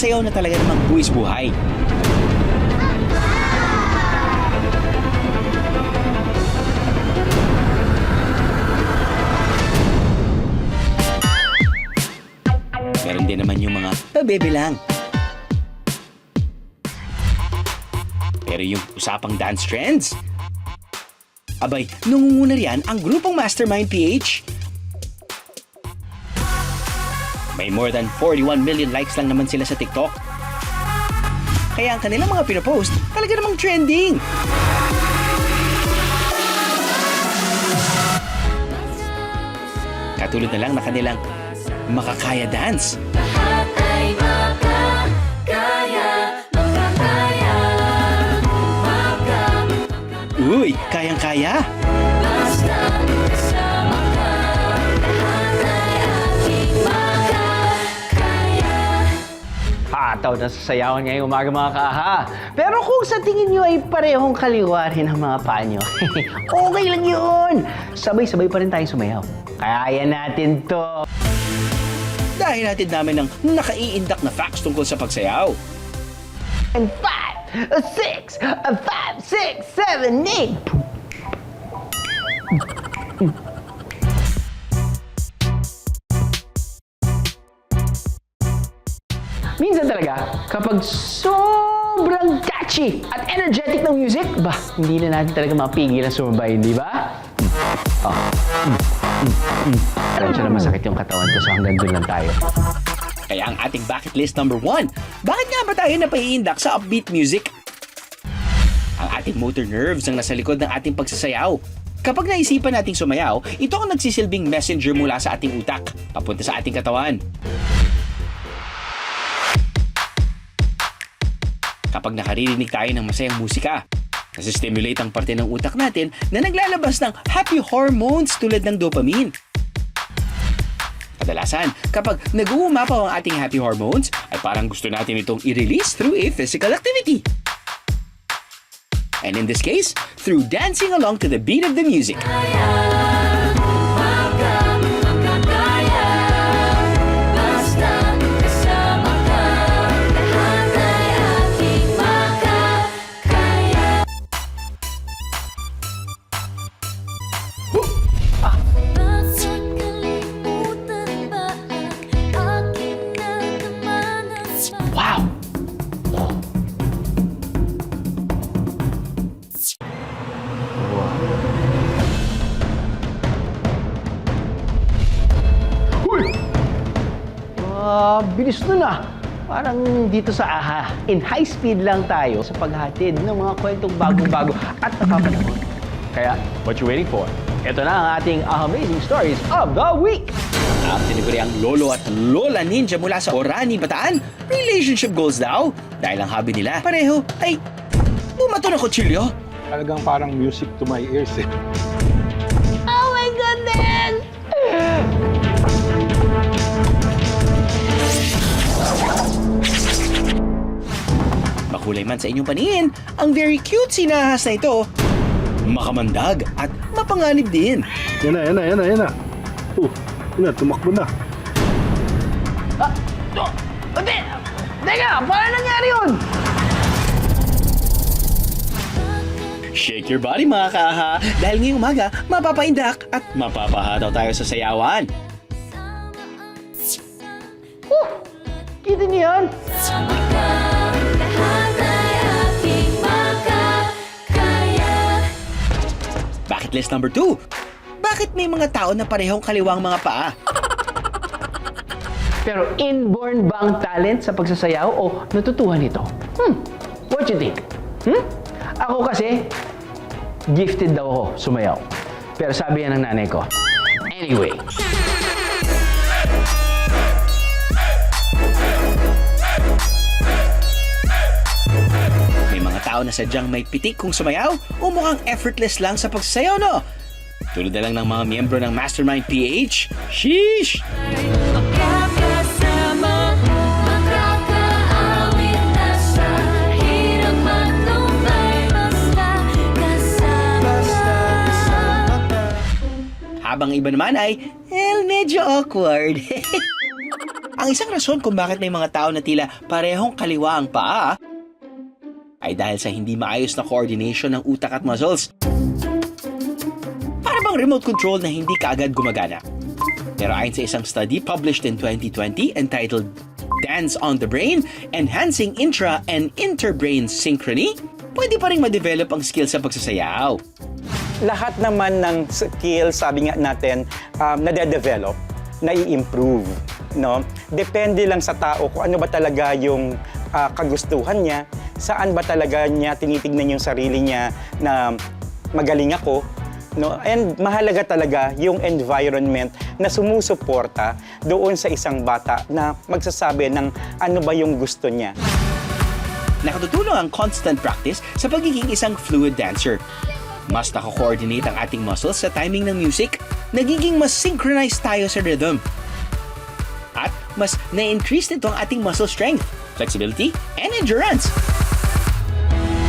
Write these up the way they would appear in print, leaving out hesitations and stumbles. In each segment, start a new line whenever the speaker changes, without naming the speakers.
sayaw na talaga namang buwis buhay. Meron din naman yung mga pabebe lang. Pero yung usapang dance trends, abay, nungunguna riyan ang grupong Mastermind PH. May more than 41 million likes lang naman sila sa TikTok. Kaya ang kanilang mga pinopost talaga namang trending. Katulad na lang na kanilang Makakaya Dance.
Lahat ay makakaya, makakaya,
Uy, kayang-kaya.
basta kasama ka. Lahat ay aking makakaya.
Ataw na sasayawan ngayong umaga mga kaha. Pero kung sa tingin nyo ay parehong kaliwa rin ang mga paa nyo, okay lang yun. Sabay-sabay pa rin tayo sumayaw. Kaya natin to.
Dahil natin namin ng nakaiindak na facts tungkol sa pagsayaw.
And 5, 6, 5, 6, 7, 8. Minsan talaga, kapag sobrang catchy at energetic ng music, hindi na natin talaga mapigil na sumabay, di ba? Alam siya na masakit yung katawan ko, so hanggang doon lang tayo.
Kaya ang ating bucket list number 1, bakit nga ba tayo napaiindak sa upbeat music? Ang ating motor nerves ang nasa likod ng ating pagsasayaw. Kapag naisipan nating sumayaw, ito ang nagsisilbing messenger mula sa ating utak, papunta sa ating katawan. Kapag nakaririnig tayo ng masayang musika, nasi-stimulate ang parte ng utak natin na naglalabas ng happy hormones tulad ng dopamine. Kadalasan, kapag nag-uumapaw ang ating happy hormones, ay parang gusto natin itong i-release through a physical activity. And in this case, through dancing along to the beat of the music.
Makakaya, basta kasama ka. Lahat ay aking makakaya. Bakit kalimutan ba ang aking nagamanas?
Wow! Bilis nun ah. Parang dito sa AHA, in high speed lang tayo sa paghatid ng mga kwentong bagong-bago at napapanahon. Kaya, what you waiting for? Ito na ang ating amazing stories of the week!
Ang tiniguri ang lolo at lola ninja mula sa Orani, Bataan, relationship goals daw. Dahil ang hobby nila, pareho ay bumato ng kutsilyo.
Talagang parang music to my ears eh.
Oh my goodness!
Makulay man sa inyong paningin, ang very cutesy na ahas na ito, makamandag at mapanganib din.
Yan na. Yan na, tumakbo na.
Teka, paano nangyari yun?
Shake your body mga kaaha, dahil ngayong umaga, mapapaindak at mapapahataw tayo sa sayawan.
Kita niyo yan?
Kasama ka. Lahat ay aking makakaya.
Bucket list number 2, bakit may mga tao na parehong kaliwang mga paa?
Pero inborn ba ang talent sa pagsasayaw o natutuhan ito? What you think? Ako kasi, gifted daw ako sumayaw. Pero sabi yan ng nanay ko. Anyway.
May mga tao na sadyang may pitik kung sumayaw o mukhang effortless lang sa pagsasayaw, no? Tulad na lang ng mga miyembro ng Mastermind PH. Sheesh!
Magkakasama, makakaawit na sa hirap man lumay. Basta kasama ka.
Habang iba naman ay, medyo awkward. Ang isang rason kung bakit may mga tao na tila parehong kaliwa ang paa ay dahil sa hindi maayos na coordination ng utak at muscles. Para bang remote control na hindi kaagad gumagana. Pero ayon sa isang study published in 2020 entitled Dance on the Brain, Enhancing Intra- and Interbrain Synchrony, pwede pa rin ma-develop ang skill sa pagsasayaw.
Lahat naman ng skill, sabi nga natin, nade-develop, nai-improve. No? Depende lang sa tao kung ano ba talaga yung kagustuhan niya, saan ba talaga niya tinitignan yung sarili niya na magaling ako. No? And mahalaga talaga yung environment na sumusuporta doon sa isang bata na magsasabi ng ano ba yung gusto niya.
Nakatutulong ang constant practice sa pagiging isang fluid dancer. Mas nako-coordinate ang ating muscles sa timing ng music, nagiging mas synchronized tayo sa rhythm. At mas na-increase nito ang ating muscle strength, flexibility, and endurance.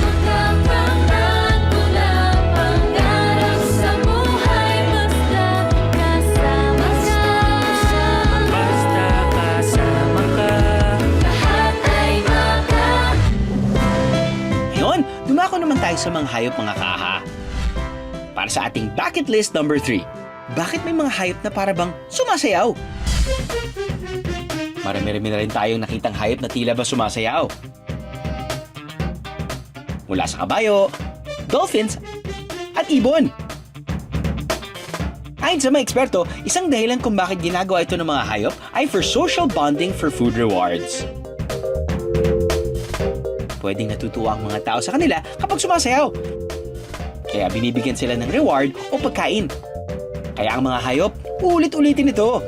Pagkapangarap ko lang pangarap sa buhay basta kasama ka. Lahat ay maka.
Ngayon, dumako naman tayo sa mga hayop mga kaaha. Para sa ating bucket list number 3, bakit may mga hayop na para bang sumasayaw? Marami-rami na rin tayong nakitang hayop na tila ba sumasayaw. Mula sa kabayo, dolphins, at ibon. Ayon sa mga eksperto, isang dahilan kung bakit ginagawa ito ng mga hayop ay for social bonding for food rewards. Pwedeng natutuwa ang mga tao sa kanila kapag sumasayaw. Kaya binibigyan sila ng reward o pagkain. Kaya ang mga hayop, ulit-ulitin ito.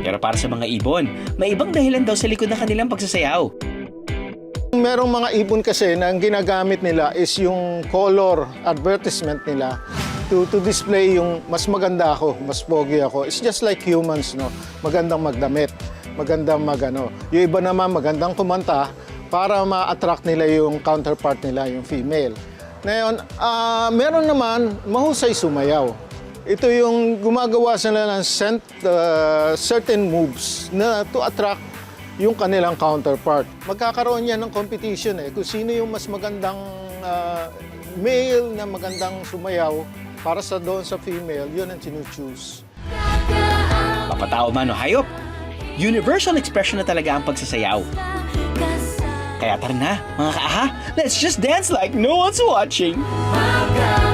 Pero para sa mga ibon, may ibang dahilan daw sa likod ng kanilang pagsasayaw.
Merong mga ibon kasi na ang ginagamit nila is yung color advertisement nila to display yung mas maganda ako, mas pogi ako. It's just like humans, no? Magandang magdamit, magandang magano. Yung iba naman magandang kumanta para ma-attract nila yung counterpart nila, yung female. Ngayon, meron naman mahusay sumayaw. Ito yung gumagawa sila ng certain moves na to attract yung kanilang counterpart. Magkakaroon yan ng competition kung sino yung mas magandang male na magandang sumayaw para sa doon sa female, yun ang sinuchoose.
Mapatao man o hayop, universal expression na talaga ang pagsasayaw. Kaya tara na, mga kaaha, let's just dance like no one's watching.
Maka.